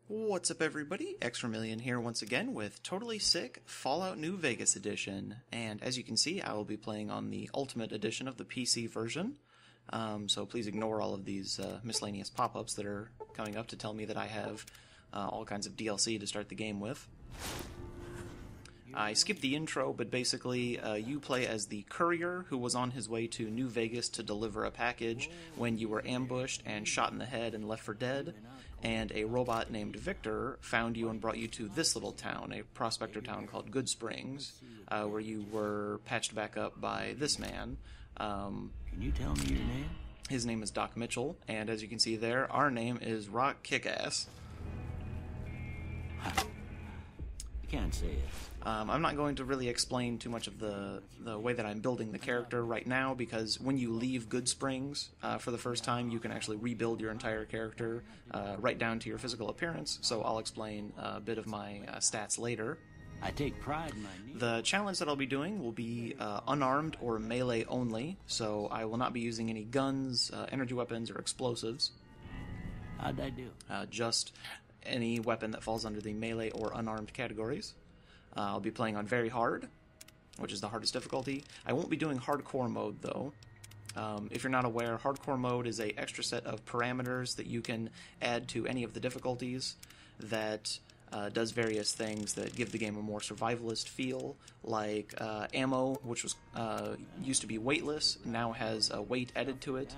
What's up, everybody? Extramillion here once again with Totally Sick Fallout New Vegas Edition. And as you can see, I will be playing on the Ultimate Edition of the PC version. So please ignore all of these miscellaneous pop-ups that are coming up to tell me that I have all kinds of DLC to start the game with. I skipped the intro, but basically you play as the courier who was on his way to New Vegas to deliver a package when you were ambushed and shot in the head and left for dead, and a robot named Victor found you and brought you to this little town, a prospector town called Goodsprings, where you were patched back up by this man. Can you tell me your name? His name is Doc Mitchell, and as you can see there, our name is Rock Kickass. You can't say it. I'm not going to really explain too much of the way that I'm building the character right now, because when you leave Goodsprings for the first time, you can actually rebuild your entire character right down to your physical appearance, so I'll explain a bit of my stats later. I take pride in my name. The challenge that I'll be doing will be unarmed or melee only, so I will not be using any guns, energy weapons, or explosives. How'd I do? Just any weapon that falls under the melee or unarmed categories. I'll be playing on very hard, which is the hardest difficulty. I won't be doing hardcore mode, though. If you're not aware, hardcore mode is an extra set of parameters that you can add to any of the difficulties that does various things that give the game a more survivalist feel, like ammo, which was used to be weightless, now has a weight added to it,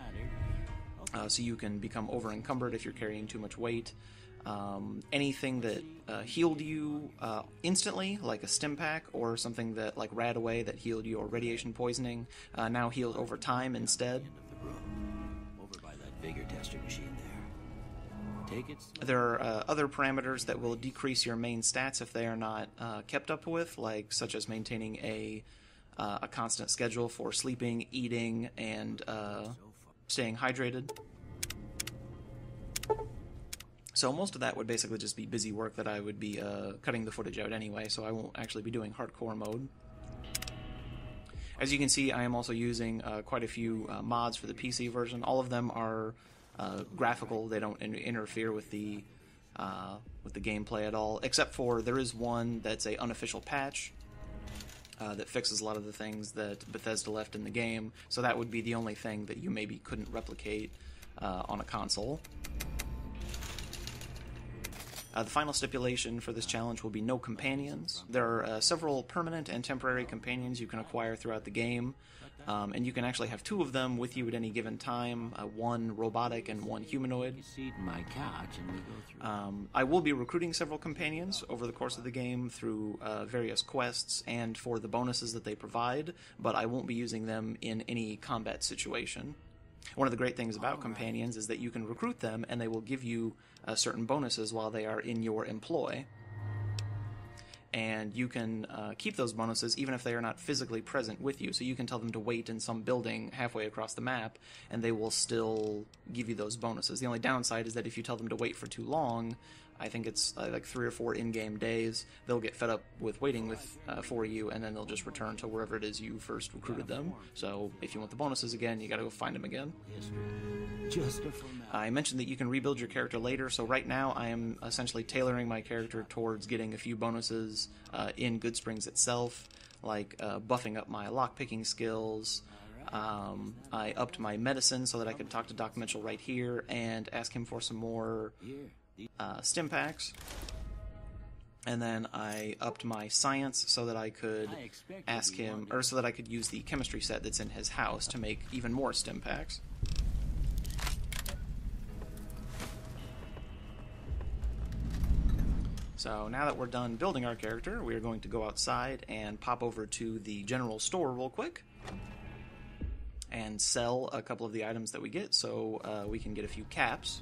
so you can become over-encumbered if you're carrying too much weight. Anything that healed you instantly, like a stim pack, or something that like Radaway that healed you, or radiation poisoning, now healed over time instead. Over by that vigor tester machine there. Take it. There are other parameters that will decrease your main stats if they are not kept up with, like such as maintaining a constant schedule for sleeping, eating, and staying hydrated. So most of that would basically just be busy work that I would be cutting the footage out anyway, so I won't actually be doing hardcore mode. As you can see, I am also using quite a few mods for the PC version. All of them are graphical; they don't interfere with the gameplay at all. Except for there is one that's a unofficial patch that fixes a lot of the things that Bethesda left in the game. So that would be the only thing that you maybe couldn't replicate on a console. The final stipulation for this challenge will be no companions. There are several permanent and temporary companions you can acquire throughout the game, and you can actually have two of them with you at any given time, one robotic and one humanoid. I will be recruiting several companions over the course of the game through various quests and for the bonuses that they provide, but I won't be using them in any combat situation. One of the great things about companions is that you can recruit them and they will give you certain bonuses while they are in your employ. And you can keep those bonuses even if they are not physically present with you. So you can tell them to wait in some building halfway across the map and they will still give you those bonuses. The only downside is that if you tell them to wait for too long, I think it's like 3 or 4 in-game days, they'll get fed up with waiting for you, and then they'll just return to wherever it is you first recruited them. So if you want the bonuses again, you gotta go find them again. I mentioned that you can rebuild your character later, so right now I am essentially tailoring my character towards getting a few bonuses in Goodsprings itself, like buffing up my lockpicking skills. I upped my medicine so that I could talk to Doc Mitchell right here and ask him for some more stim packs, and then I upped my science so that I could ask him, or so that I could use the chemistry set that's in his house to make even more stim packs. So now that we're done building our character, we are going to go outside and pop over to the general store real quick and sell a couple of the items that we get so we can get a few caps.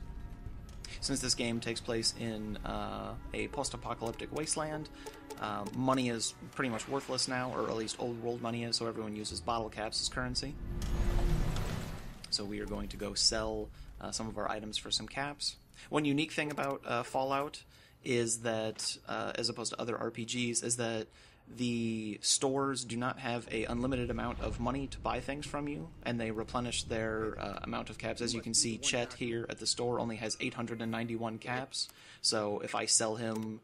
Since this game takes place in a post-apocalyptic wasteland, money is pretty much worthless now, or at least old world money is, so everyone uses bottle caps as currency. So we are going to go sell some of our items for some caps. One unique thing about Fallout is that, as opposed to other RPGs, is that The stores do not have a unlimited amount of money to buy things from you, and they replenish their amount of caps. As you can see, Chet here at the store only has 891 caps, so if I sell him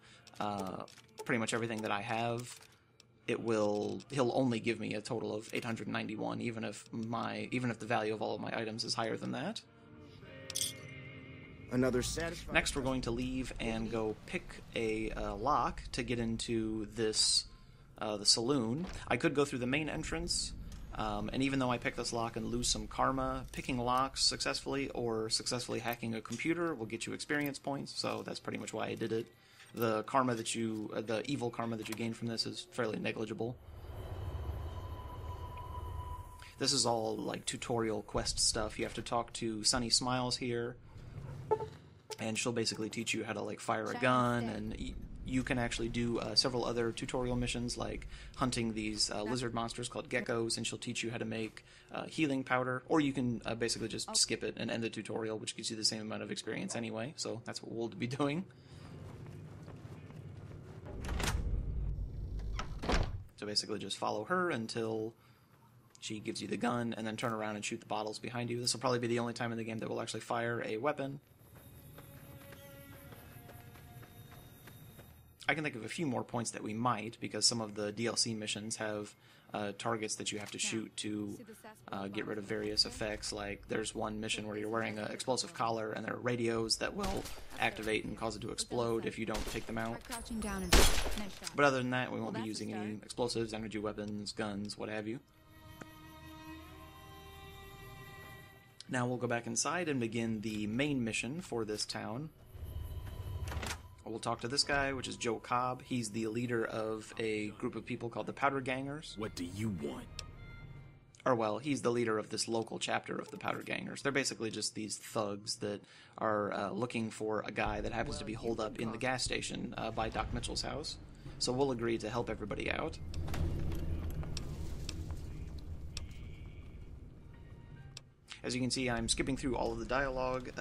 pretty much everything that I have, he'll only give me a total of 891, even if the value of all of my items is higher than that. Another satisfying. Next, we're going to leave and go pick a lock to get into this the saloon. I could go through the main entrance, and even though I pick this lock and lose some karma, picking locks successfully or successfully hacking a computer will get you experience points, so that's pretty much why I did it. The karma the evil karma that you gain from this is fairly negligible. This is all like tutorial quest stuff. You have to talk to Sunny Smiles here, and she'll basically teach you how to like fire a gun, and you can actually do several other tutorial missions like hunting these lizard monsters called geckos, and she'll teach you how to make healing powder, or you can basically just skip it and end the tutorial, which gives you the same amount of experience anyway, so that's what we'll be doing. So basically just follow her until she gives you the gun, and then turn around and shoot the bottles behind you. This will probably be the only time in the game that we'll actually fire a weapon. I can think of a few more points that we might, because some of the DLC missions have targets that you have to shoot to get rid of various effects. Like, there's one mission where you're wearing an explosive collar, and there are radios that will activate and cause it to explode if you don't take them out. But other than that, we won't be using any explosives, energy weapons, guns, what have you. Now we'll go back inside and begin the main mission for this town. We'll talk to this guy, which is Joe Cobb. He's the leader of a group of people called the Powder Gangers. What do you want? Or, well, he's the leader of this local chapter of the Powder Gangers. They're basically just these thugs that are looking for a guy that happens to be holed up in the gas station by Doc Mitchell's house. So we'll agree to help everybody out. As you can see, I'm skipping through all of the dialogue.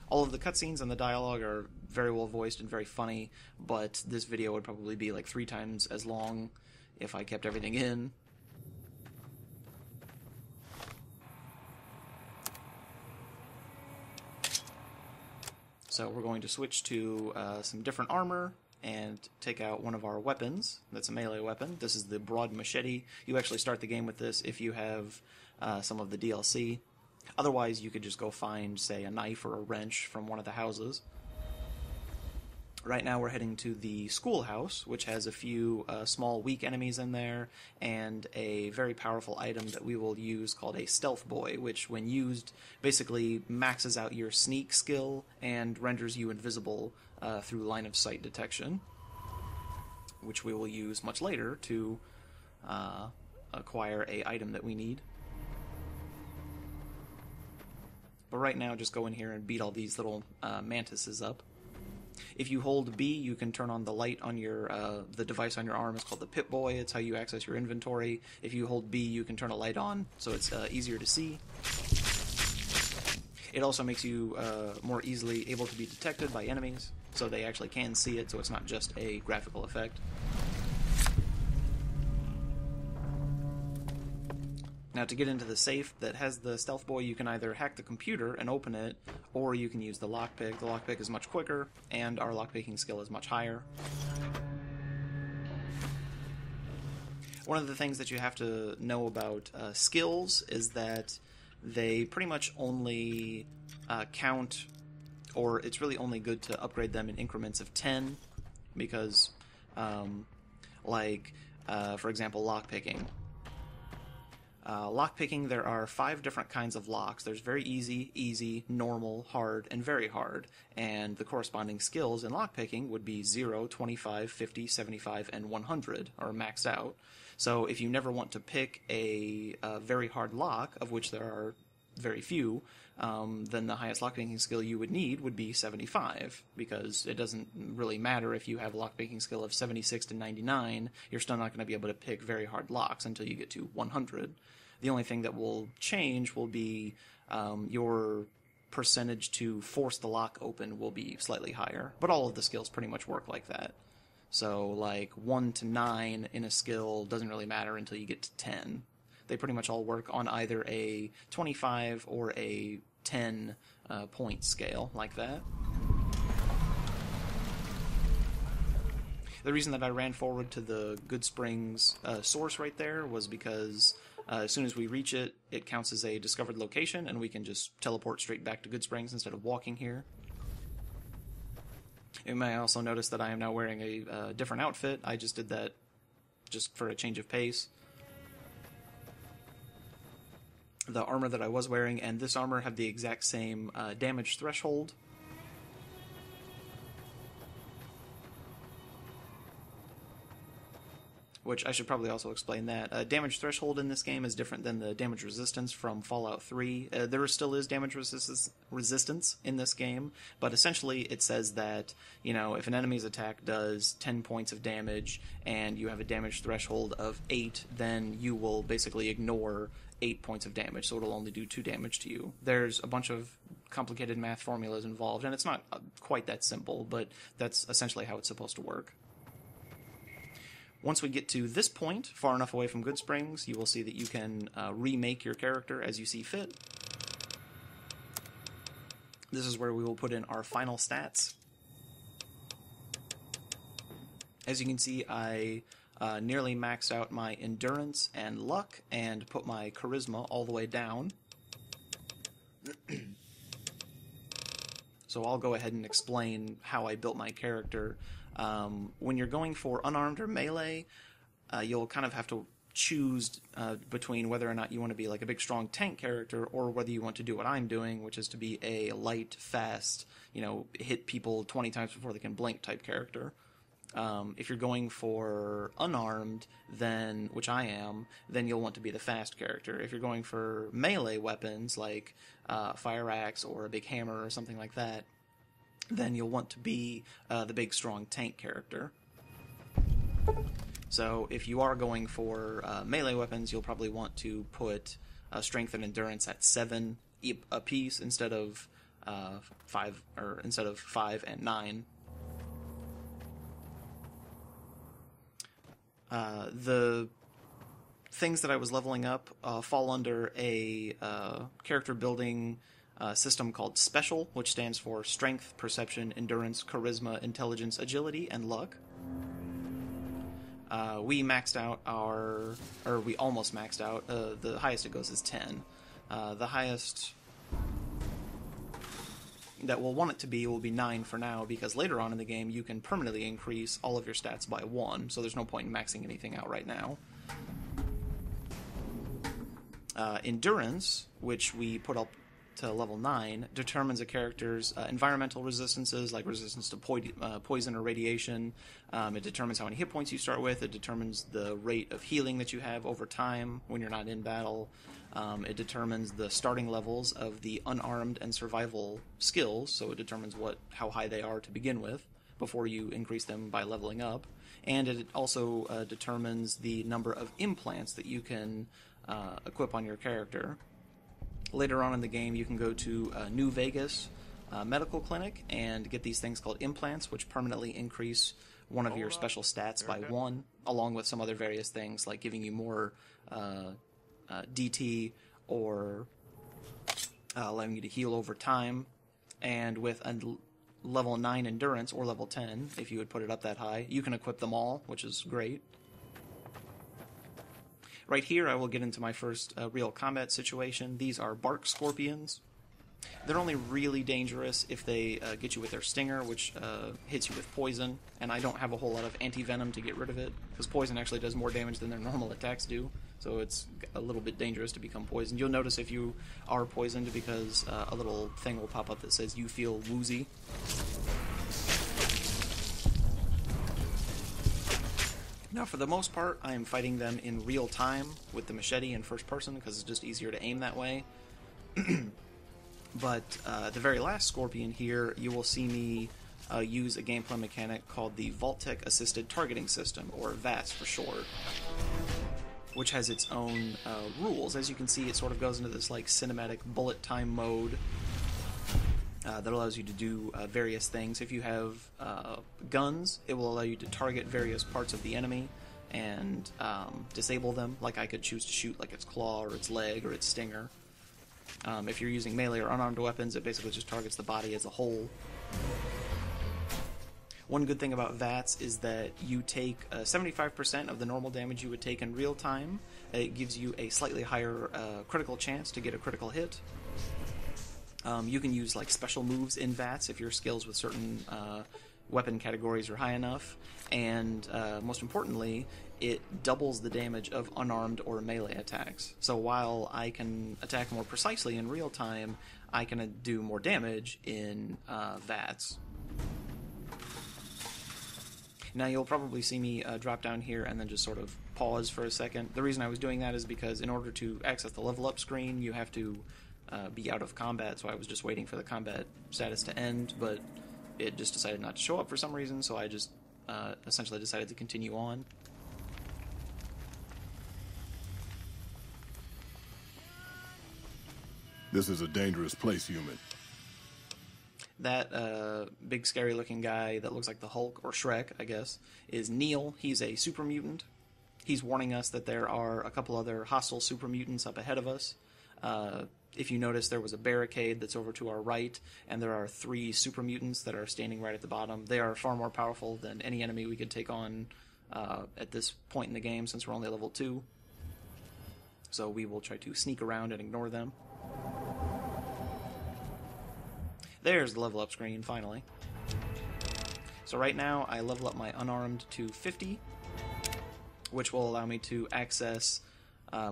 All of the cutscenes and the dialogue are very well voiced and very funny, but this video would probably be like 3 times as long if I kept everything in. So we're going to switch to some different armor and take out one of our weapons. That's a melee weapon. This is the broad machete. You actually start the game with this if you have some of the DLC. Otherwise, you could just go find, say, a knife or a wrench from one of the houses. Right now we're heading to the schoolhouse, which has a few small weak enemies in there, and a very powerful item that we will use called a Stealth Boy, which when used basically maxes out your sneak skill and renders you invisible through line of sight detection, which we will use much later to acquire a item that we need. But right now, just go in here and beat all these little mantises up. If you hold B, you can turn on the light on your the device on your arm. It's called the Pip-Boy. It's how you access your inventory. If you hold B, you can turn a light on, so it's easier to see. It also makes you more easily able to be detected by enemies, so they actually can see it, so it's not just a graphical effect. Now, to get into the safe that has the Stealth Boy, you can either hack the computer and open it, or you can use the lockpick. The lockpick is much quicker, and our lockpicking skill is much higher. One of the things that you have to know about skills is that they pretty much only count, or it's really only good to upgrade them in increments of 10, because, for example, lockpicking. Lockpicking, there are 5 different kinds of locks. There's very easy, normal, hard, and very hard. And the corresponding skills in lockpicking would be 0, 25, 50, 75, and 100 are maxed out. So if you never want to pick a very hard lock, of which there are very few, then the highest lockpicking skill you would need would be 75, because it doesn't really matter if you have a lockpicking skill of 76 to 99, you're still not going to be able to pick very hard locks until you get to 100. The only thing that will change will be your percentage to force the lock open will be slightly higher, but all of the skills pretty much work like that. So, like, 1 to 9 in a skill doesn't really matter until you get to 10. They pretty much all work on either a 25 or a 10 point scale, like that. The reason that I ran forward to the Goodsprings source right there was because as soon as we reach it, it counts as a discovered location, and we can just teleport straight back to Goodsprings instead of walking here. You may also notice that I am now wearing a different outfit. I just did that just for a change of pace. The armor that I was wearing and this armor have the exact same damage threshold. Which I should probably also explain that. Damage threshold in this game is different than the damage resistance from Fallout 3. There still is damage resistance in this game, but essentially it says that, you know, if an enemy's attack does 10 points of damage and you have a damage threshold of 8, then you will basically ignore 8 points of damage, so it'll only do 2 damage to you. There's a bunch of complicated math formulas involved, and it's not quite that simple, but that's essentially how it's supposed to work. Once we get to this point, far enough away from Goodsprings, you will see that you can remake your character as you see fit. This is where we will put in our final stats. As you can see, I nearly maxed out my endurance and luck and put my charisma all the way down. So I'll go ahead and explain how I built my character. When you're going for unarmed or melee, you'll kind of have to choose between whether or not you want to be like a big strong tank character or whether you want to do what I'm doing, which is to be a light, fast, you know, hit people 20 times before they can blink type character. If you're going for unarmed, then, which I am, then you'll want to be the fast character. If you're going for melee weapons like fire axe or a big hammer or something like that, then you'll want to be the big, strong tank character. So if you are going for melee weapons, you'll probably want to put strength and endurance at 7 apiece instead of 5 and 9. The things that I was leveling up fall under a character building system called Special, which stands for Strength, Perception, Endurance, Charisma, Intelligence, Agility, and Luck. We maxed out we almost maxed out. The highest it goes is 10. The highest that we'll want it to be will be 9 for now, because later on in the game you can permanently increase all of your stats by 1, so there's no point in maxing anything out right now. Endurance, which we put up to level 9, determines a character's environmental resistances, like resistance to poison or radiation. It determines how many hit points you start with. It determines the rate of healing that you have over time when you're not in battle. It determines the starting levels of the unarmed and survival skills, so it determines how high they are to begin with before you increase them by leveling up. And it also determines the number of implants that you can equip on your character. Later on in the game, you can go to New Vegas medical clinic and get these things called implants, which permanently increase one of your special stats by 1, along with some other various things like giving you more DT or allowing you to heal over time. And with a level 9 endurance or level 10, if you would put it up that high, you can equip them all, which is great. Right here, I will get into my first real combat situation. These are bark scorpions. They're only really dangerous if they get you with their stinger, which hits you with poison, and I don't have a whole lot of anti-venom to get rid of it, because poison actually does more damage than their normal attacks do, so it's a little bit dangerous to become poisoned. You'll notice if you are poisoned because a little thing will pop up that says you feel woozy. Now, for the most part, I am fighting them in real time with the machete in first person because it's just easier to aim that way. But the very last scorpion here, you will see me use a gameplay mechanic called the Vault-Tec Assisted Targeting System, or VATS for short, which has its own rules. As you can see, it sort of goes into this like cinematic bullet time mode that allows you to do various things. If you have guns, it will allow you to target various parts of the enemy and disable them. Like I could choose to shoot like its claw or its leg or its stinger. If you're using melee or unarmed weapons, it basically just targets the body as a whole. One good thing about VATS is that you take 75% of the normal damage you would take in real time. It gives you a slightly higher critical chance to get a critical hit. You can use like special moves in VATS if your skills with certain weapon categories are high enough, and most importantly, it doubles the damage of unarmed or melee attacks. So while I can attack more precisely in real time, I can do more damage in VATS. Now you'll probably see me drop down here and then just sort of pause for a second. The reason I was doing that is because in order to access the level up screen, you have to be out of combat, so I was just waiting for the combat status to end, but it just decided not to show up for some reason, so I just essentially decided to continue on. This is a dangerous place, human. That big scary looking guy that looks like the Hulk, or Shrek, I guess, is Neil. He's a super mutant. He's warning us that there are a couple other hostile super mutants up ahead of us. If you notice, there was a barricade that's over to our right, and there are 3 super mutants that are standing right at the bottom. They are far more powerful than any enemy we could take on at this point in the game, since we're only level 2. So we will try to sneak around and ignore them. There's the level up screen, finally. So right now, I level up my unarmed to 50, which will allow me to access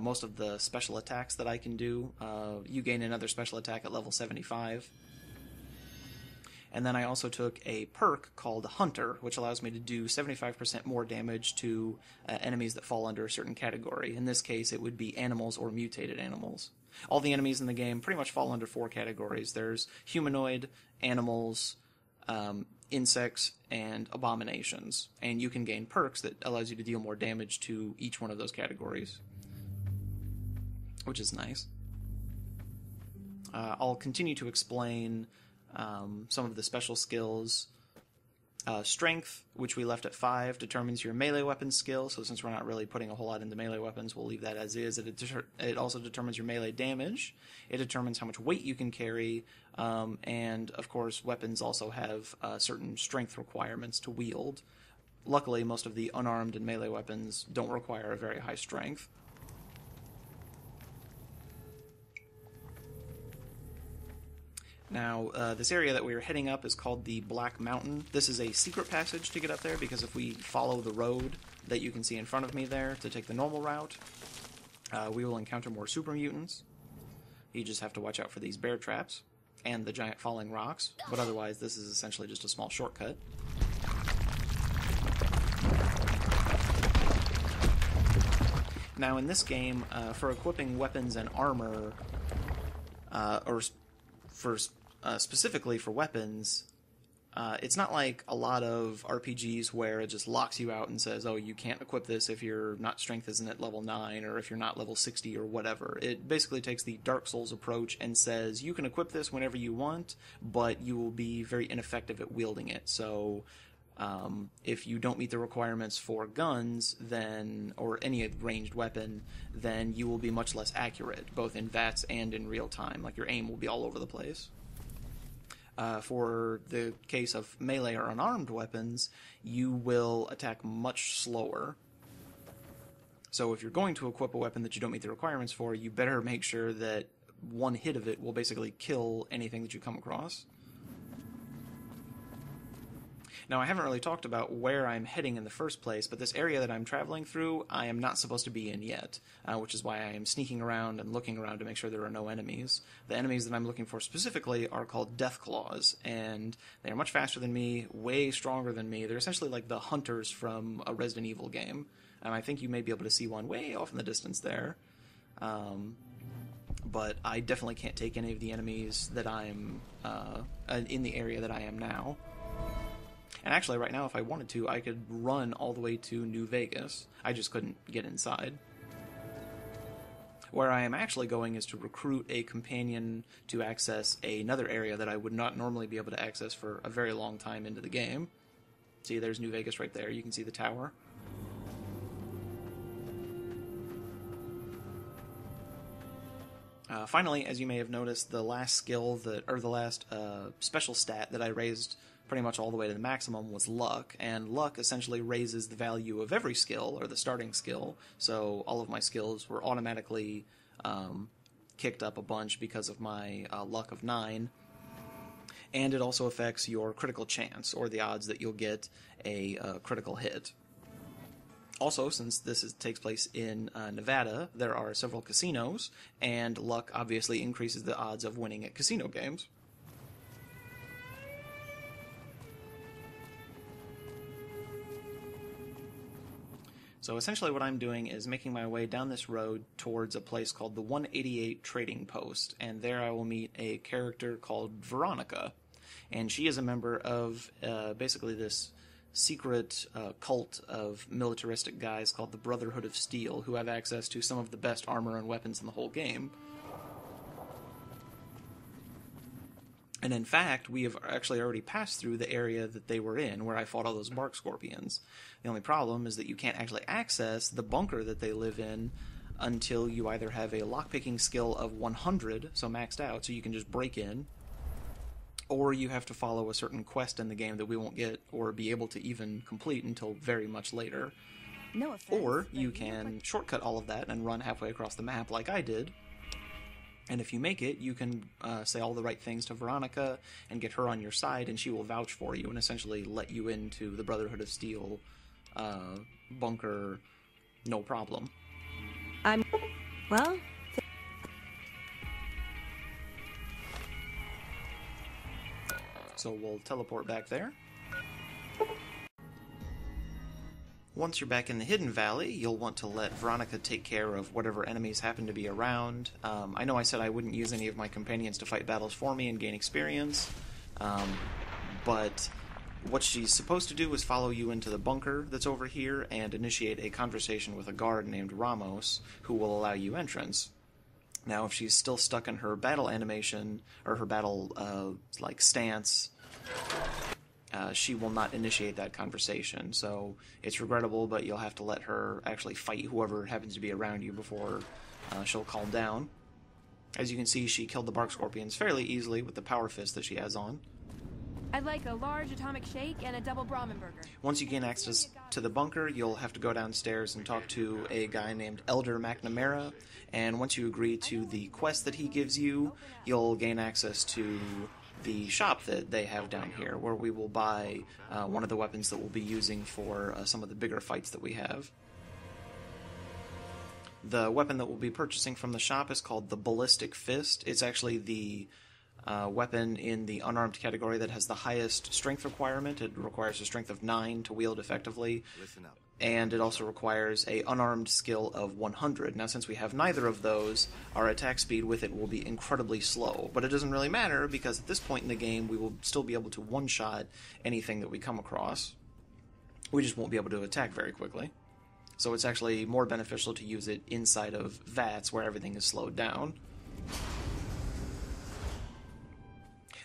most of the special attacks that I can do. You gain another special attack at level 75. And then I also took a perk called Hunter, which allows me to do 75% more damage to enemies that fall under a certain category. In this case, it would be animals or mutated animals. All the enemies in the game pretty much fall under 4 categories. There's humanoid, animals, insects, and abominations. And you can gain perks that allows you to deal more damage to each one of those categories, which is nice. I'll continue to explain some of the special skills. Strength, which we left at 5, determines your melee weapon skill, so since we're not really putting a whole lot into melee weapons, we'll leave that as is. It also determines your melee damage. It determines how much weight you can carry, and of course weapons also have certain strength requirements to wield. Luckily, most of the unarmed and melee weapons don't require a very high strength. Now, this area that we are heading up is called the Black Mountain. This is a secret passage to get up there, because if we follow the road that you can see in front of me there to take the normal route, we will encounter more super mutants. You just have to watch out for these bear traps and the giant falling rocks, but otherwise this is essentially just a small shortcut. Now, in this game, for equipping weapons and armor, specifically for weapons, it's not like a lot of RPGs where it just locks you out and says, oh, you can't equip this if your strength isn't at level 9 or if you're not level 60 or whatever. It basically takes the Dark Souls approach and says you can equip this whenever you want, but you will be very ineffective at wielding it. So if you don't meet the requirements for guns, then, or any ranged weapon, then you will be much less accurate, both in VATS and in real time. Like, your aim will be all over the place. For the case of melee or unarmed weapons, you will attack much slower. So if you're going to equip a weapon that you don't meet the requirements for, you better make sure that one hit of it will basically kill anything that you come across. Now, I haven't really talked about where I'm heading in the first place, but this area that I'm traveling through, I am not supposed to be in yet, which is why I am sneaking around and looking around to make sure there are no enemies. The enemies that I'm looking for specifically are called Deathclaws, and they are much faster than me, way stronger than me. They're essentially like the hunters from a Resident Evil game, and I think you may be able to see one way off in the distance there. But I definitely can't take any of the enemies that I'm in the area that I am now. And actually, right now, if I wanted to, I could run all the way to New Vegas. I just couldn't get inside. Where I am actually going is to recruit a companion to access another area that I would not normally be able to access for a very long time into the game. See, there's New Vegas right there. You can see the tower. Finally, as you may have noticed, the last special stat that I raised pretty much all the way to the maximum was luck, and luck essentially raises the value of every skill, or the starting skill, so all of my skills were automatically kicked up a bunch because of my luck of 9, and it also affects your critical chance, or the odds that you'll get a critical hit. Also, since this takes place in Nevada, there are several casinos, and luck obviously increases the odds of winning at casino games. So essentially what I'm doing is making my way down this road towards a place called the 188 Trading Post, and there I will meet a character called Veronica, and she is a member of basically this secret cult of militaristic guys called the Brotherhood of Steel, who have access to some of the best armor and weapons in the whole game. And in fact, we have actually already passed through the area that they were in, where I fought all those bark scorpions. The only problem is that you can't actually access the bunker that they live in until you either have a lockpicking skill of 100, so maxed out, so you can just break in, or you have to follow a certain quest in the game that we won't get or be able to even complete until very much later. No offense, or you can shortcut all of that and run halfway across the map like I did. And if you make it, you can say all the right things to Veronica and get her on your side, and she will vouch for you and essentially let you into the Brotherhood of Steel bunker, no problem. Well... So we'll teleport back there. Once you're back in the Hidden Valley, you'll want to let Veronica take care of whatever enemies happen to be around. I know I said I wouldn't use any of my companions to fight battles for me and gain experience, but what she's supposed to do is follow you into the bunker that's over here and initiate a conversation with a guard named Ramos, who will allow you entrance. Now, if she's still stuck in her battle animation, or her battle, stance, she will not initiate that conversation, so it's regrettable, but you'll have to let her actually fight whoever happens to be around you before she'll calm down. As you can see, she killed the bark scorpions fairly easily with the power fist that she has on. I'd like a large atomic shake and a double Brahmin burger. Once you gain access to the bunker, you'll have to go downstairs and talk to a guy named Elder McNamara, and once you agree to the quest that he gives you, you'll gain access to the shop that they have down here, where we will buy one of the weapons that we'll be using for some of the bigger fights that we have. The weapon that we'll be purchasing from the shop is called the Ballistic Fist. It's actually the weapon in the unarmed category that has the highest strength requirement. It requires a strength of 9 to wield effectively. Listen up. And it also requires a unarmed skill of 100. Now, since we have neither of those, our attack speed with it will be incredibly slow. But it doesn't really matter, because at this point in the game, we will still be able to one-shot anything that we come across. We just won't be able to attack very quickly. So it's actually more beneficial to use it inside of VATS, where everything is slowed down.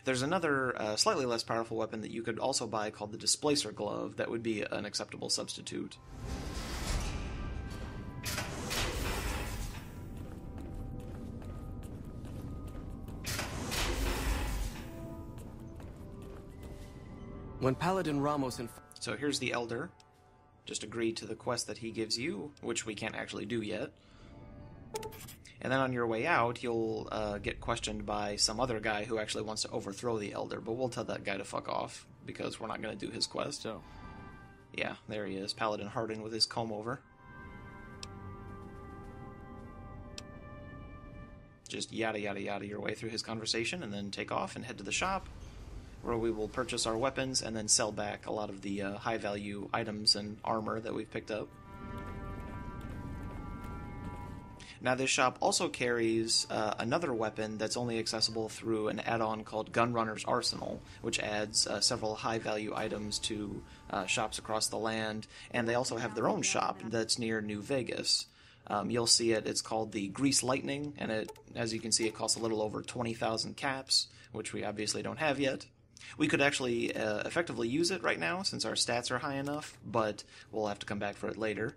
There's another slightly less powerful weapon that you could also buy called the Displacer Glove that would be an acceptable substitute. When Paladin Ramos and... So here's the Elder. Just agree to the quest that he gives you, which we can't actually do yet. And then on your way out, you'll get questioned by some other guy who actually wants to overthrow the Elder, but we'll tell that guy to fuck off, because we're not going to do his quest. So. Yeah, there he is, Paladin Hardin with his comb-over. Just yada yada yada your way through his conversation, and then take off and head to the shop, where we will purchase our weapons and then sell back a lot of the high-value items and armor that we've picked up. Now, this shop also carries another weapon that's only accessible through an add-on called Gunrunner's Arsenal, which adds several high-value items to shops across the land, and they also have their own shop that's near New Vegas. You'll see it. It's called the Grease Lightning, and it, as you can see, it costs a little over 20,000 caps, which we obviously don't have yet. We could actually effectively use it right now since our stats are high enough, but we'll have to come back for it later.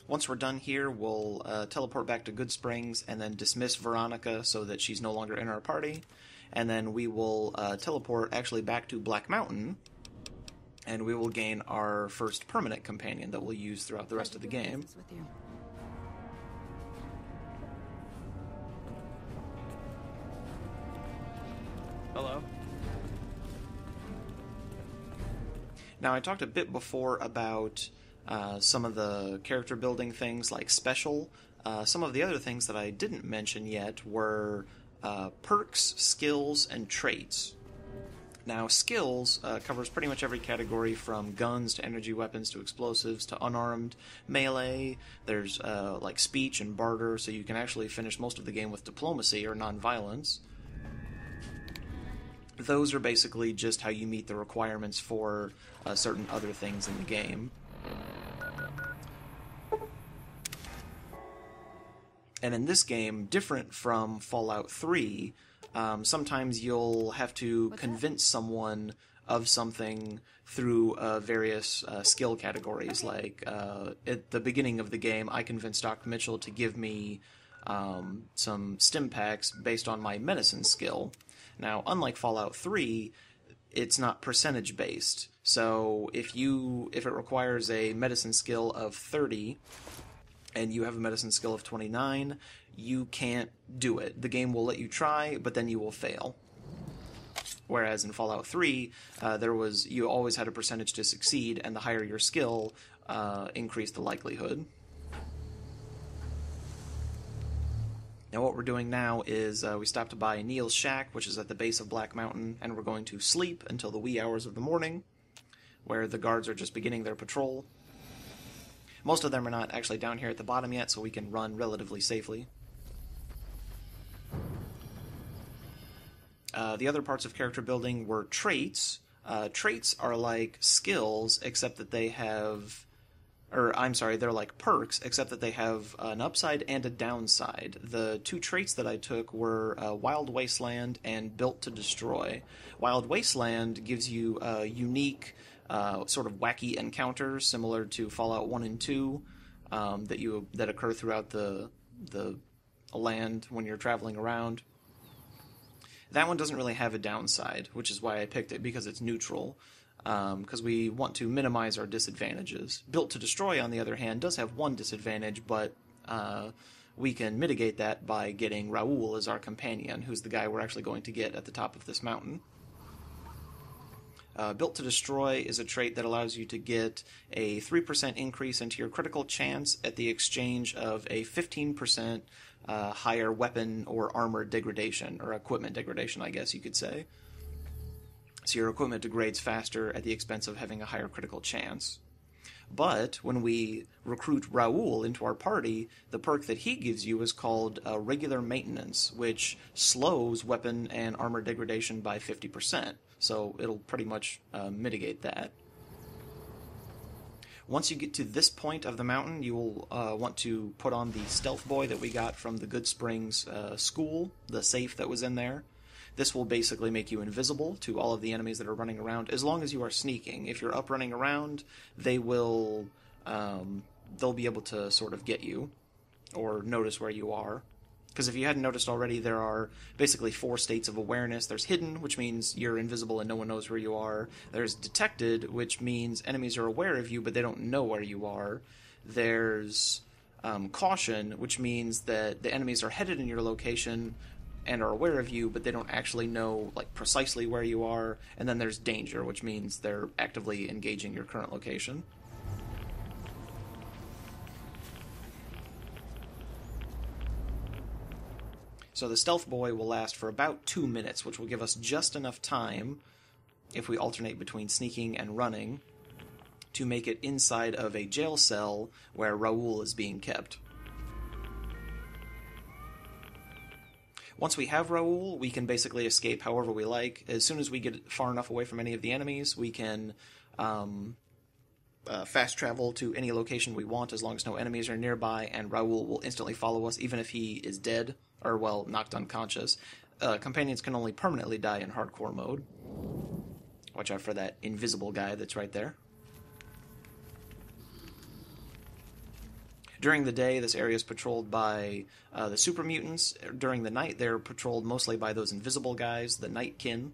Once we're done here, we'll teleport back to Goodsprings and then dismiss Veronica so that she's no longer in our party. And then we will teleport actually back to Black Mountain, and we will gain our first permanent companion that we'll use throughout the rest of the game. Hello? Now, I talked a bit before about some of the character building things like special. Some of the other things that I didn't mention yet were perks, skills, and traits. Now, skills covers pretty much every category from guns to energy weapons to explosives to unarmed melee. There's like speech and barter, so you can actually finish most of the game with diplomacy or nonviolence. Those are basically just how you meet the requirements for certain other things in the game. And in this game, different from Fallout 3, sometimes you'll have to convince someone of something through various skill categories. Like, at the beginning of the game, I convinced Dr. Mitchell to give me some stim packs based on my medicine skill. Now, unlike Fallout 3, it's not percentage-based. So if it requires a medicine skill of 30, and you have a medicine skill of 29, you can't do it. The game will let you try, but then you will fail. Whereas in Fallout 3, you always had a percentage to succeed, and the higher your skill, increased the likelihood. Now what we're doing now is we stopped by Neil's shack, which is at the base of Black Mountain, and we're going to sleep until the wee hours of the morning, where the guards are just beginning their patrol. Most of them are not actually down here at the bottom yet, so we can run relatively safely. The other parts of character building were traits. Traits are like skills, except that they have... they're like perks, except that they have an upside and a downside. The two traits that I took were Wild Wasteland and Built to Destroy. Wild Wasteland gives you unique... sort of wacky encounters similar to Fallout 1 and 2 that occur throughout the land when you're traveling around. That one doesn't really have a downside, which is why I picked it, because it's neutral, because we want to minimize our disadvantages. Built to Destroy, on the other hand, does have one disadvantage, but we can mitigate that by getting Raoul as our companion, who's the guy we're actually going to get at the top of this mountain. Built to Destroy is a trait that allows you to get a 3% increase into your critical chance at the exchange of a 15% higher weapon or armor degradation, or equipment degradation, I guess you could say. So your equipment degrades faster at the expense of having a higher critical chance. But when we recruit Raoul into our party, the perk that he gives you is called Regular Maintenance, which slows weapon and armor degradation by 50%. So it'll pretty much mitigate that. Once you get to this point of the mountain, you will want to put on the Stealth Boy that we got from the Goodsprings school, the safe that was in there. This will basically make you invisible to all of the enemies that are running around, as long as you are sneaking. If you're up running around, they'll be able to sort of get you, or notice where you are. Because if you hadn't noticed already, there are basically 4 states of awareness. There's Hidden, which means you're invisible and no one knows where you are. There's Detected, which means enemies are aware of you, but they don't know where you are. There's Caution, which means that the enemies are headed in your location and are aware of you, but they don't actually know like precisely where you are. And then there's Danger, which means they're actively engaging your current location. So the Stealth Boy will last for about 2 minutes, which will give us just enough time, if we alternate between sneaking and running, to make it inside of a jail cell where Raoul is being kept. Once we have Raoul, we can basically escape however we like. As soon as we get far enough away from any of the enemies, we can fast travel to any location we want as long as no enemies are nearby, and Raoul will instantly follow us even if he is dead, or, well, knocked unconscious. Companions can only permanently die in hardcore mode. Watch out for that invisible guy that's right there. During the day, this area is patrolled by the super mutants. During the night, they're patrolled mostly by those invisible guys, the Nightkin.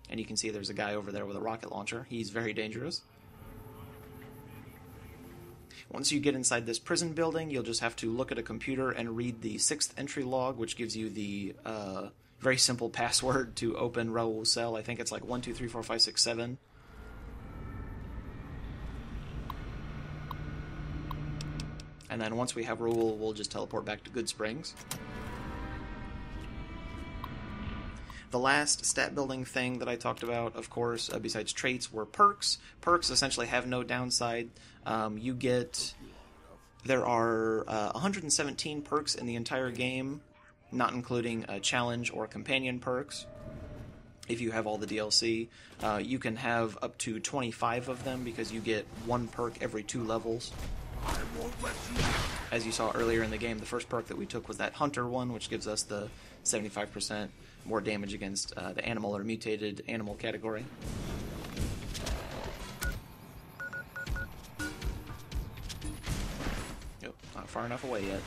And you can see there's a guy over there with a rocket launcher. He's very dangerous. Once you get inside this prison building, you'll just have to look at a computer and read the 6th entry log, which gives you the very simple password to open Raoul's cell. I think it's like 1, 2, 3, 4, 5, 6, 7. And then once we have Raoul, we'll just teleport back to Goodsprings. The last stat building thing that I talked about, of course, besides traits, were perks. Perks essentially have no downside. There are 117 perks in the entire game, not including challenge or companion perks. If you have all the DLC, you can have up to 25 of them because you get 1 perk every 2 levels. As you saw earlier in the game, the first perk that we took was that Hunter one, which gives us the 75% more damage against the animal or mutated animal category. Nope, not far enough away yet.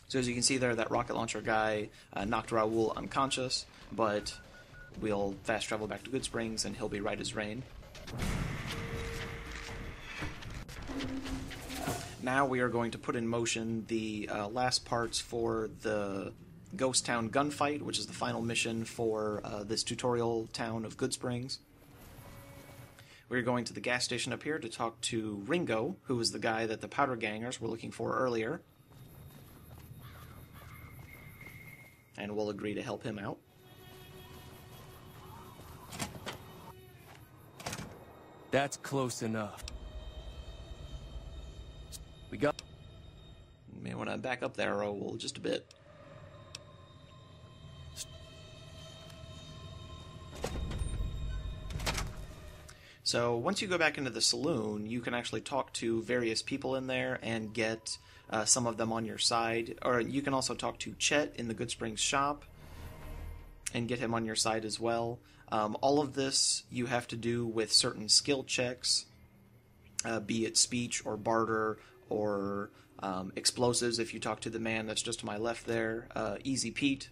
So as you can see there, that rocket launcher guy knocked Raoul unconscious, but we'll fast travel back to Goodsprings and he'll be right as rain. Now we are going to put in motion the last parts for the Ghost Town gunfight, which is the final mission for this tutorial town of Goodsprings. We're going to the gas station up here to talk to Ringo, who was the guy that the powder gangers were looking for earlier. And we'll agree to help him out. That's close enough. We got... You may want to back up there, Raoul, just a bit. So once you go back into the saloon, you can actually talk to various people in there and get some of them on your side. Or you can also talk to Chet in the Goodsprings shop and get him on your side as well. All of this you have to do with certain skill checks, be it speech or barter or explosives. If you talk to the man that's just to my left there, Easy Pete.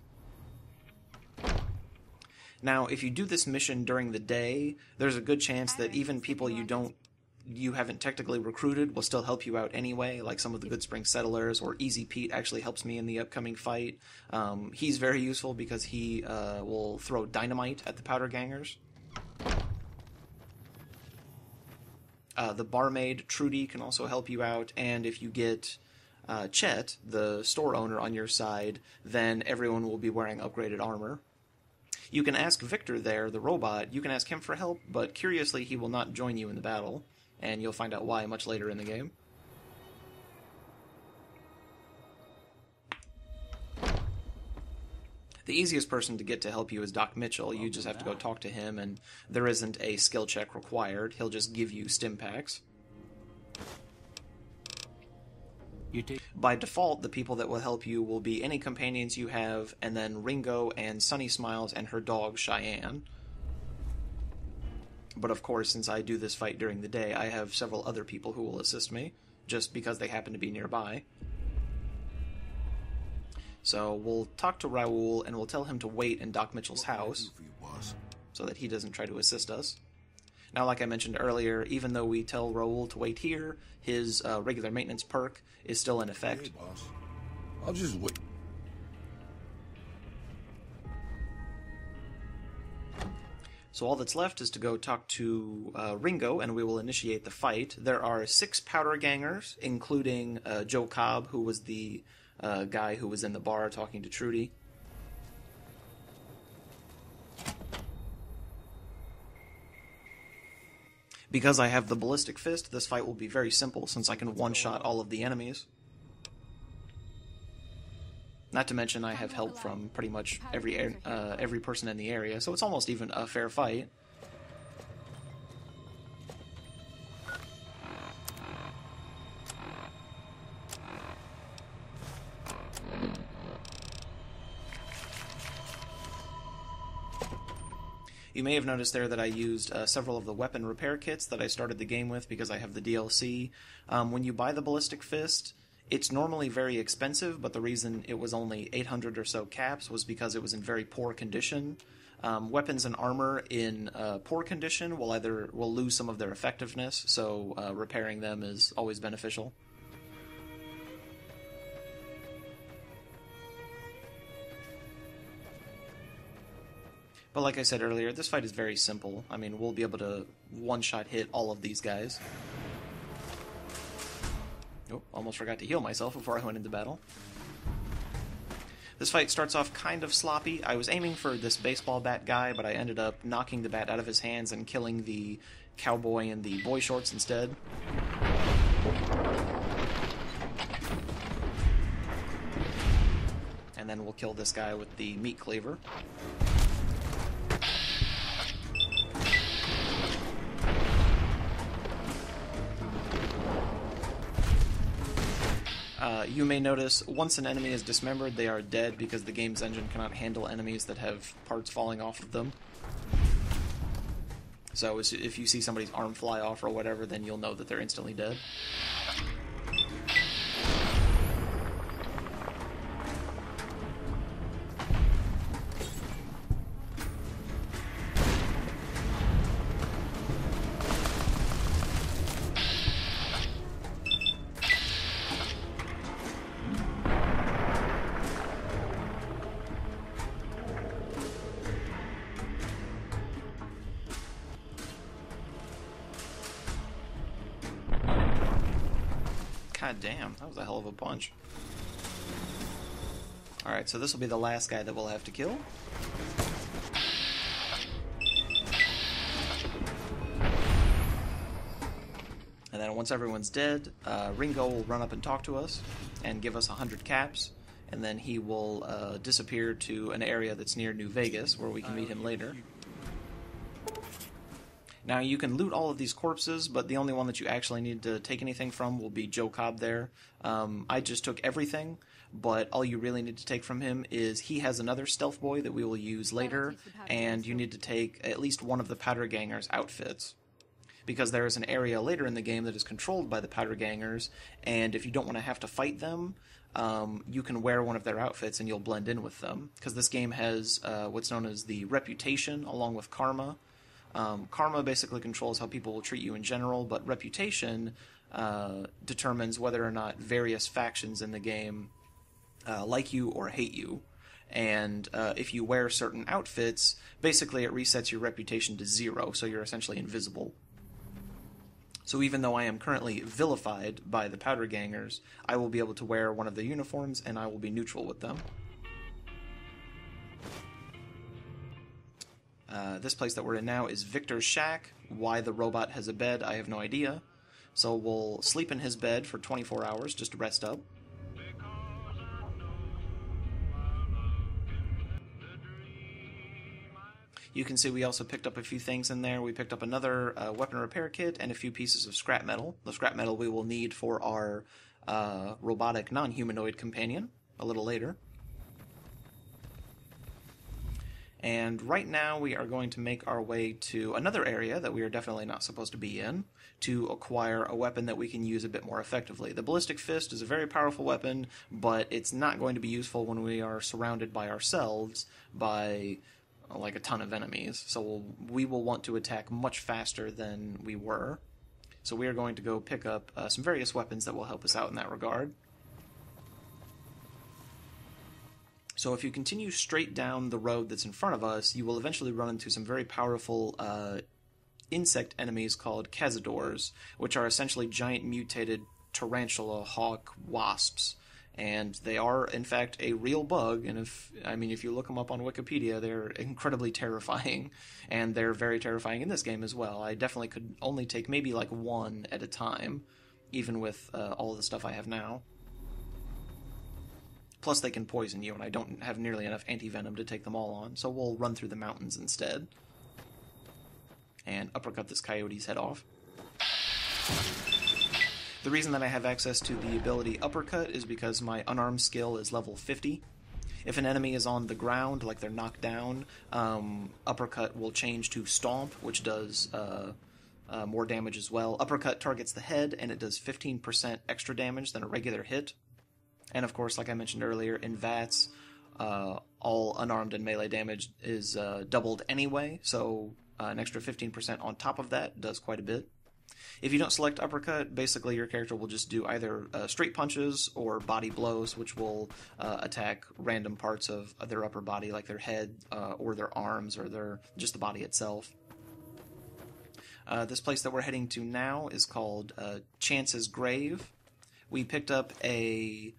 Now, if you do this mission during the day, there's a good chance that even people you haven't technically recruited will still help you out anyway, like some of the Goodsprings settlers, or Easy Pete actually helps me in the upcoming fight. He's very useful because he will throw dynamite at the powder gangers. The barmaid, Trudy, can also help you out, and if you get Chet, the store owner, on your side, then everyone will be wearing upgraded armor. You can ask Victor there, the robot, you can ask him for help, but curiously he will not join you in the battle, and you'll find out why much later in the game. The easiest person to get to help you is Doc Mitchell. You just have to go talk to him, and there isn't a skill check required. He'll just give you stim packs. By default, the people that will help you will be any companions you have, and then Ringo and Sunny Smiles and her dog, Cheyenne. But of course, since I do this fight during the day, I have several other people who will assist me, just because they happen to be nearby. So we'll talk to Raoul, and we'll tell him to wait in Doc Mitchell's house, so that he doesn't try to assist us. Now, like I mentioned earlier, even though we tell Raoul to wait here, his regular maintenance perk is still in effect. Hey, boss. I'll just wait. So all that's left is to go talk to Ringo, and we will initiate the fight. There are 6 powder gangers, including Joe Cobb, who was the guy who was in the bar talking to Trudy. Because I have the Ballistic Fist, this fight will be very simple, since I can one-shot all of the enemies. Not to mention I have help from pretty much every person in the area, so it's almost even a fair fight. You may have noticed there that I used several of the weapon repair kits that I started the game with because I have the DLC. When you buy the Ballistic Fist, it's normally very expensive, but the reason it was only 800 or so caps was because it was in very poor condition. Weapons and armor in poor condition will lose some of their effectiveness, so repairing them is always beneficial. But like I said earlier, this fight is very simple. I mean, we'll be able to one-shot hit all of these guys. Oh, almost forgot to heal myself before I went into battle. This fight starts off kind of sloppy. I was aiming for this baseball bat guy, but I ended up knocking the bat out of his hands and killing the cowboy in the boy shorts instead. And then we'll kill this guy with the meat cleaver. You may notice once an enemy is dismembered, they are dead because the game's engine cannot handle enemies that have parts falling off of them. So if you see somebody's arm fly off or whatever, then you'll know that they're instantly dead. God damn, that was a hell of a punch. Alright, so this will be the last guy that we'll have to kill. And then once everyone's dead, Ringo will run up and talk to us and give us 100 caps, and then he will disappear to an area that's near New Vegas where we can meet him later. Now, you can loot all of these corpses, but the only one that you actually need to take anything from will be Joe Cobb there. I just took everything, but all you really need to take from him is he has another stealth boy that we will use later, and you need to take at least one of the powder gangers' outfits. Because there is an area later in the game that is controlled by the powder gangers, and if you don't want to have to fight them, you can wear one of their outfits and you'll blend in with them. Because this game has what's known as the reputation along with karma. Karma basically controls how people will treat you in general, but reputation determines whether or not various factions in the game like you or hate you. And if you wear certain outfits, basically it resets your reputation to 0, so you're essentially invisible. So even though I am currently vilified by the powder gangers, I will be able to wear one of their uniforms and I will be neutral with them. This place that we're in now is Victor's shack. Why the robot has a bed, I have no idea. So we'll sleep in his bed for 24 hours just to rest up. You can see we also picked up a few things in there. We picked up another weapon repair kit and a few pieces of scrap metal. The scrap metal we will need for our robotic non-humanoid companion a little later. And right now we are going to make our way to another area that we are definitely not supposed to be in to acquire a weapon that we can use a bit more effectively. The Ballistic Fist is a very powerful weapon, but it's not going to be useful when we are surrounded by ourselves by like a ton of enemies. So we will want to attack much faster than we were. So we are going to go pick up some various weapons that will help us out in that regard. So if you continue straight down the road that's in front of us, you will eventually run into some very powerful insect enemies called cazadors, which are essentially giant mutated tarantula hawk wasps. And they are, in fact, a real bug, and if you look them up on Wikipedia, they're incredibly terrifying, and they're very terrifying in this game as well. I definitely could only take maybe like one at a time, even with all of the stuff I have now. Plus they can poison you, and I don't have nearly enough anti-venom to take them all on, so we'll run through the mountains instead. And uppercut this coyote's head off. The reason that I have access to the ability Uppercut is because my unarmed skill is level 50. If an enemy is on the ground, like they're knocked down, Uppercut will change to Stomp, which does more damage as well. Uppercut targets the head, and it does 15% extra damage than a regular hit. And of course, like I mentioned earlier, in VATS, all unarmed and melee damage is doubled anyway, so an extra 15% on top of that does quite a bit. If you don't select Uppercut, basically your character will just do either straight punches or body blows, which will attack random parts of their upper body, like their head or their arms or just the body itself. This place that we're heading to now is called Chance's Grave. We picked up a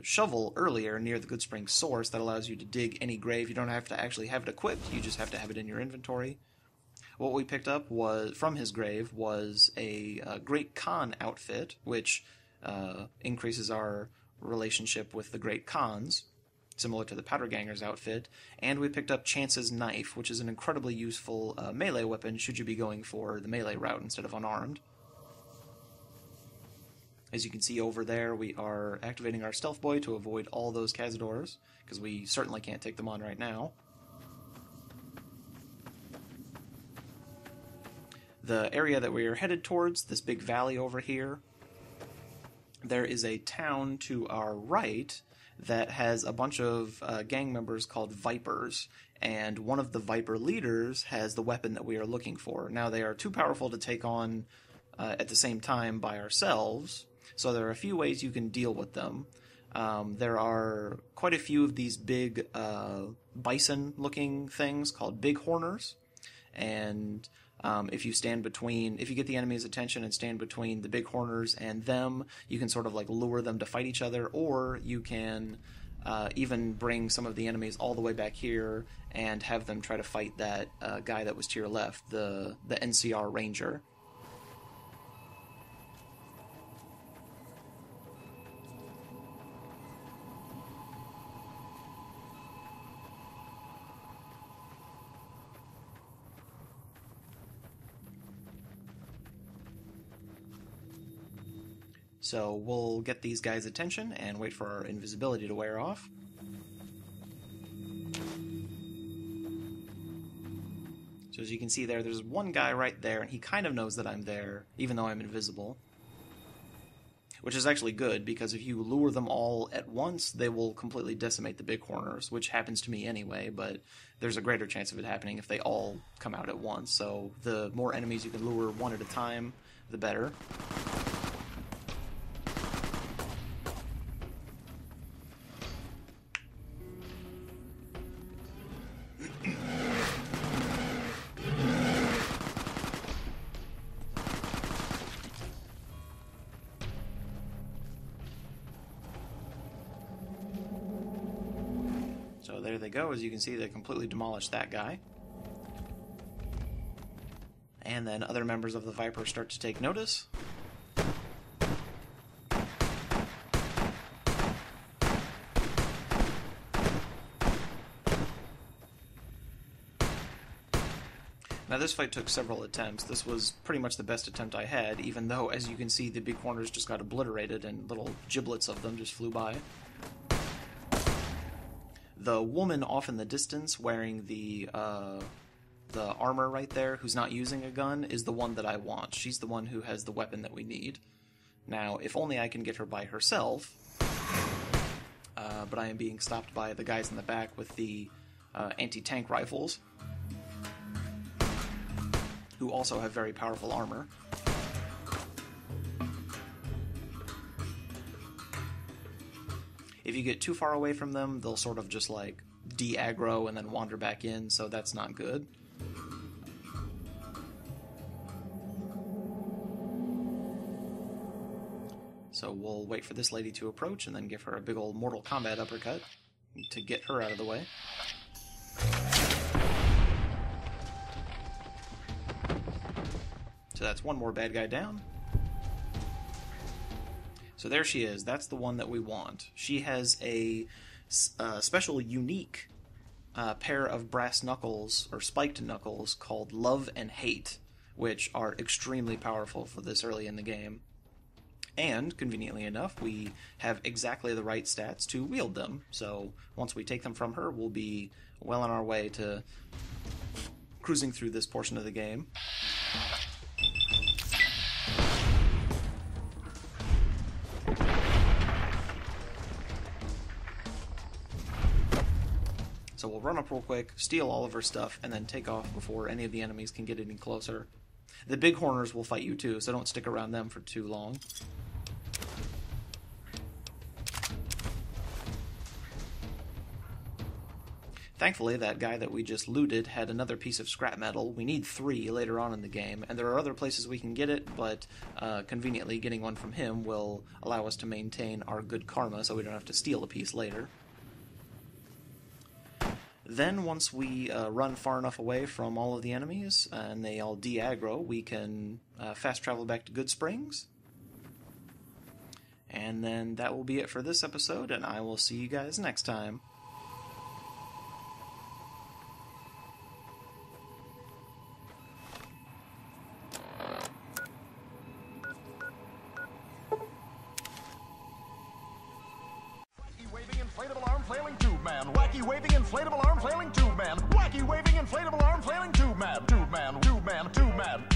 shovel earlier near the Goodsprings source that allows you to dig any grave. You don't have to actually have it equipped, you just have to have it in your inventory. What we picked up was from his grave was a Great Khan outfit, which increases our relationship with the Great Khans, similar to the Powder Ganger's outfit. And we picked up Chance's Knife, which is an incredibly useful melee weapon should you be going for the melee route instead of unarmed. As you can see over there, we are activating our Stealth Boy to avoid all those Cazadors, because we certainly can't take them on right now. The area that we are headed towards, this big valley over here, there is a town to our right that has a bunch of gang members called Vipers, and one of the Viper leaders has the weapon that we are looking for. Now, they are too powerful to take on at the same time by ourselves, so there are a few ways you can deal with them. There are quite a few of these big bison-looking things called bighorners, and if you get the enemy's attention and stand between the bighorners and them, you can sort of like lure them to fight each other, or you can even bring some of the enemies all the way back here and have them try to fight that guy that was to your left, the NCR Ranger. So we'll get these guys' attention and wait for our invisibility to wear off. So as you can see there's one guy right there, and he kind of knows that I'm there, even though I'm invisible. Which is actually good, because if you lure them all at once, they will completely decimate the bighorners, which happens to me anyway, but there's a greater chance of it happening if they all come out at once. So the more enemies you can lure one at a time, the better. So there they go. As you can see, they completely demolished that guy. And then other members of the Viper start to take notice. Now this fight took several attempts. This was pretty much the best attempt I had, even though, as you can see, the bighorners just got obliterated and little giblets of them just flew by. The woman off in the distance wearing the armor right there, who's not using a gun, is the one that I want. She's the one who has the weapon that we need. Now, if only I can get her by herself, but I am being stopped by the guys in the back with the anti-tank rifles, who also have very powerful armor. If you get too far away from them, they'll sort of just like de-aggro and then wander back in, so that's not good. So we'll wait for this lady to approach and then give her a big old Mortal Kombat uppercut to get her out of the way. So that's one more bad guy down. So there she is. That's the one that we want. She has a special, unique pair of brass knuckles, or spiked knuckles, called Love and Hate, which are extremely powerful for this early in the game. And, conveniently enough, we have exactly the right stats to wield them. So once we take them from her, we'll be well on our way to cruising through this portion of the game. So we'll run up real quick, steal all of her stuff, and then take off before any of the enemies can get any closer. The big horners will fight you too, so don't stick around them for too long. Thankfully, that guy that we just looted had another piece of scrap metal. We need 3 later on in the game, and there are other places we can get it, but conveniently getting one from him will allow us to maintain our good karma so we don't have to steal a piece later. Then, once we run far enough away from all of the enemies, and they all de-aggro, we can fast travel back to Goodsprings. And then that will be it for this episode, and I will see you guys next time. Inflatable arm flailing tube man. Wacky waving inflatable arm flailing tube man. Wacky waving inflatable arm flailing tube man. Tube man. Tube man. Tube man.